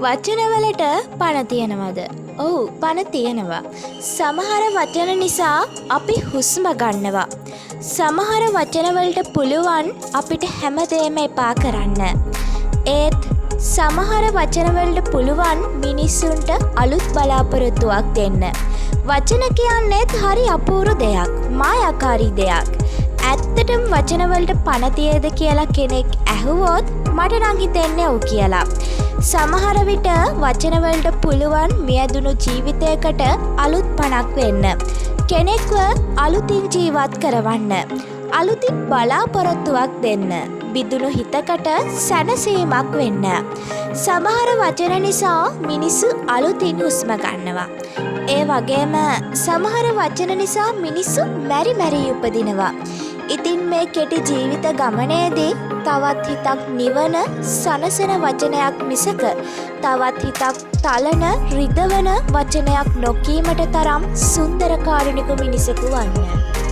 වචනවලට පණ තියනවද? ඔව් පණ තියෙනවා. සමහර වචන නිසා අපි හුස්ම ගන්නවා. සමහර වචනවලට පුළුවන් අපිට හැමදේම එපා කරන්න. ඒත් සමහර වචනවලට පුළුවන් මිනිස්සුන්ට අලුත් බලාපොරොත්තුවක් දෙන්න. වචන කියන්නේත් හරි අපූරු දෙයක්, මායාකාරී දෙයක්. ඇත්තටම වචනවලට පණ තියේද කියලා කෙනෙක් ඇහුවොත් මට නම් හිතෙන්නේ ඔව් කියලා. සමහර විට වචනවලට පුළුවන් මියදුණු ජීවිතයකට අලුත් පණක් වෙන්න. කෙනෙක්ව අලුතින් ජීවත් කරවන්න. අලුතින් බලාපොරොත්තුවක් දෙන්න. බිඳුණු හිතකට සැනසීමක් වෙන්න. සමහර වචන නිසා මිනිස්සු අලුතින් හුස්ම ගන්නවා. ඒ වගේම සමහර වචන නිසා මිනිස්සු මැරි උපදිනවා. ඉතින් මේ කෙටි ජීවිත ගමනේදී තවත් හිතක් නිවන සනසන වචනයක් මිසක තවත් හිතක් තලන රිදවන වචනයක් නොකීමට තරම් සුන්දර කාරුණික මිනිසෙකු වන්න.